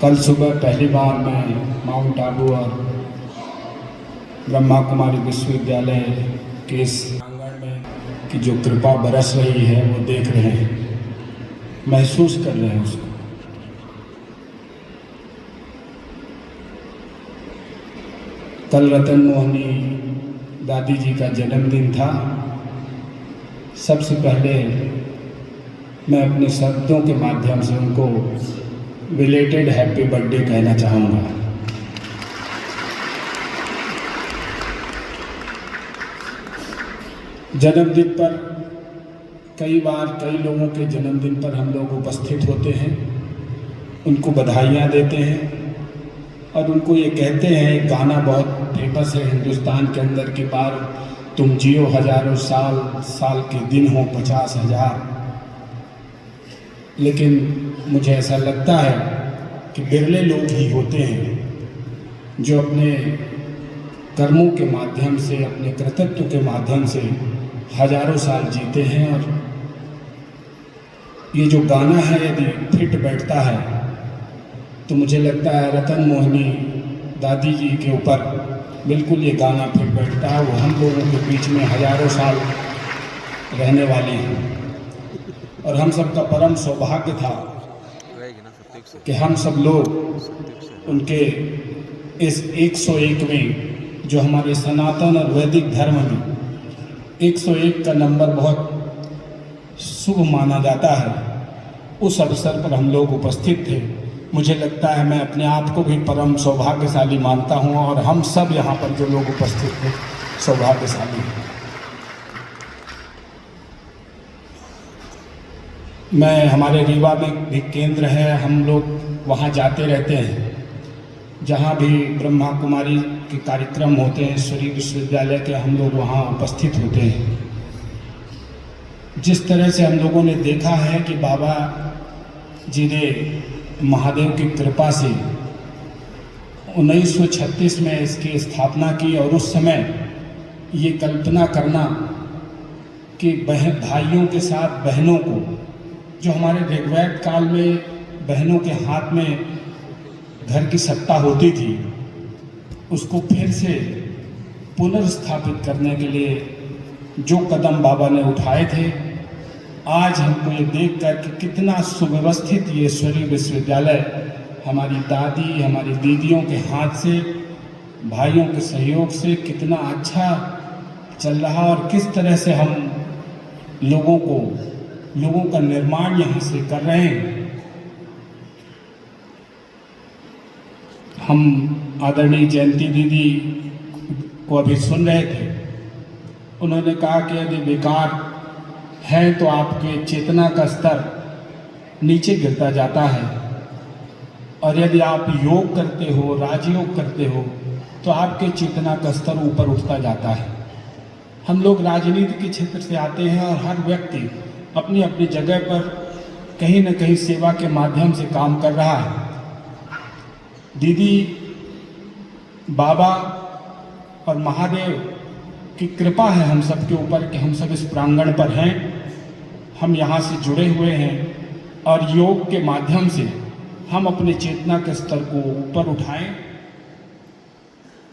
कल सुबह पहली बार मैं माउंट आबू और ब्रह्मा कुमारी विश्वविद्यालय के इस आंगन में की जो कृपा बरस रही है वो देख रहे हैं, महसूस कर रहे हैं उसको। कल रतन मोहनी दादी जी का जन्मदिन था। सबसे पहले मैं अपने शब्दों के माध्यम से उनको बिलेटेड हैप्पी बर्थडे कहना चाहूँगा। जन्मदिन पर कई बार कई लोगों के जन्मदिन पर हम लोग उपस्थित होते हैं, उनको बधाइयाँ देते हैं और उनको ये कहते हैं, एक गाना बहुत फेमस है हिंदुस्तान के अंदर कि पार तुम जियो हजारों साल, साल के दिन हो 50,000। लेकिन मुझे ऐसा लगता है कि बिरले लोग ही होते हैं जो अपने कर्मों के माध्यम से, अपने कर्तव्य के माध्यम से हजारों साल जीते हैं। और ये जो गाना है यदि फिट बैठता है तो मुझे लगता है रतन मोहनी दादी जी के ऊपर बिल्कुल ये गाना फिट बैठता है। वो हम लोगों के बीच में हजारों साल रहने वाली हैं और हम सबका परम सौभाग्य था कि हम सब लोग उनके इस 101वें, जो हमारे सनातन और वैदिक धर्म में 101 का नंबर बहुत शुभ माना जाता है, उस अवसर पर हम लोग उपस्थित थे। मुझे लगता है मैं अपने आप को भी परम सौभाग्यशाली मानता हूँ और हम सब यहाँ पर जो लोग उपस्थित थे सौभाग्यशाली हैं। मैं हमारे रीवा में भी केंद्र है, हम लोग वहाँ जाते रहते हैं। जहाँ भी ब्रह्मा कुमारी के कार्यक्रम होते हैं ईश्वरीय विश्वविद्यालय के, हम लोग वहाँ उपस्थित होते हैं। जिस तरह से हम लोगों ने देखा है कि बाबा जी ने महादेव की कृपा से 1936 में इसकी स्थापना की और उस समय ये कल्पना करना कि भाइयों के साथ बहनों को, जो हमारे ऋग्वेद काल में बहनों के हाथ में घर की सत्ता होती थी, उसको फिर से पुनर्स्थापित करने के लिए जो कदम बाबा ने उठाए थे, आज हमको ये देखकर कि कितना सुव्यवस्थित ये ईश्वरीय विश्वविद्यालय हमारी दादी, हमारी दीदियों के हाथ से, भाइयों के सहयोग से कितना अच्छा चल रहा और किस तरह से हम लोगों का निर्माण यहाँ से कर रहे हैं। हम आदरणीय जयंती दीदी को अभी सुन रहे थे, उन्होंने कहा कि यदि विकार है तो आपके चेतना का स्तर नीचे गिरता जाता है और यदि आप योग करते हो, राजयोग करते हो तो आपके चेतना का स्तर ऊपर उठता जाता है। हम लोग राजनीति के क्षेत्र से आते हैं और हर व्यक्ति अपनी अपनी जगह पर कहीं न कहीं सेवा के माध्यम से काम कर रहा है। दीदी, बाबा और महादेव की कृपा है हम सब के ऊपर कि हम सब इस प्रांगण पर हैं, हम यहाँ से जुड़े हुए हैं और योग के माध्यम से हम अपने चेतना के स्तर को ऊपर उठाएं,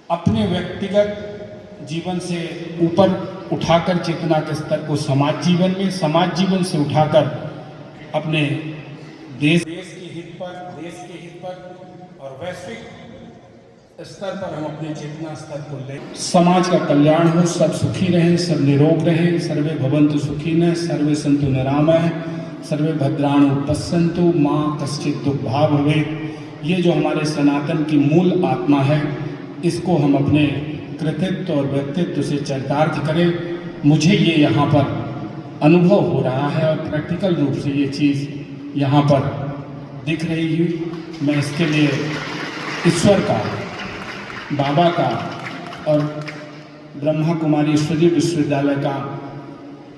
अपने व्यक्तिगत जीवन से ऊपर उठाकर चेतना के स्तर को समाज जीवन में, समाज जीवन से उठाकर अपने देश के हित पर और वैश्विक स्तर पर हम अपने चेतना स्तर को ले। समाज का कल्याण हो, सब सुखी रहें, सब निरोग रहें। सर्वे भवन्तु सुखिनः, सर्वे सन्तु निरामयः, सर्वे भद्राणि पश्यन्तु मां कश्चित् दुर्भाग् भवेत्। ये जो हमारे सनातन की मूल आत्मा है, इसको हम अपने कृतित्व और व्यक्तित्व से चरितार्थ करें। मुझे ये यहाँ पर अनुभव हो रहा है और प्रैक्टिकल रूप से ये चीज़ यहाँ पर दिख रही है। मैं इसके लिए ईश्वर का, बाबा का और ब्रह्मा कुमारी ईश्वरीय विश्वविद्यालय का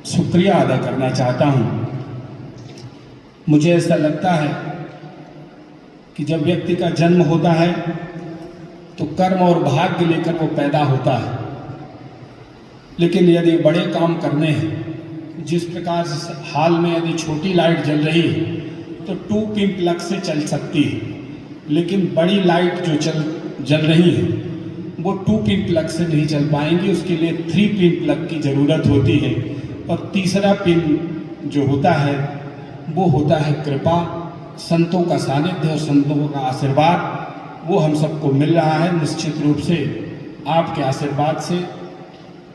शुक्रिया अदा करना चाहता हूँ। मुझे ऐसा लगता है कि जब व्यक्ति का जन्म होता है तो कर्म और भाग्य लेकर वो पैदा होता है, लेकिन यदि बड़े काम करने हैं, जिस प्रकार से हाल में यदि छोटी लाइट जल रही है तो 2 पिन प्लग से चल सकती है, लेकिन बड़ी लाइट जो जल रही है वो 2 पिन प्लग से नहीं चल पाएंगी, उसके लिए 3 पिन प्लग की ज़रूरत होती है। और तीसरा पिन जो होता है वो होता है कृपा, संतों का सानिध्य और संतों का आशीर्वाद। वो हम सबको मिल रहा है निश्चित रूप से आपके आशीर्वाद से,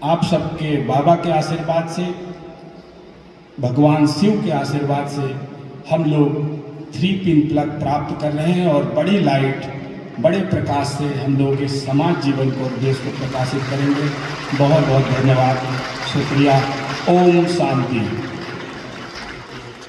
आप सबके बाबा के आशीर्वाद से, भगवान शिव के आशीर्वाद से हम लोग 3 पिन प्लग प्राप्त कर रहे हैं और बड़ी लाइट, बड़े प्रकाश से हम लोग इस समाज जीवन को और देश को प्रकाशित करेंगे। बहुत बहुत धन्यवाद, शुक्रिया। ओम शांति।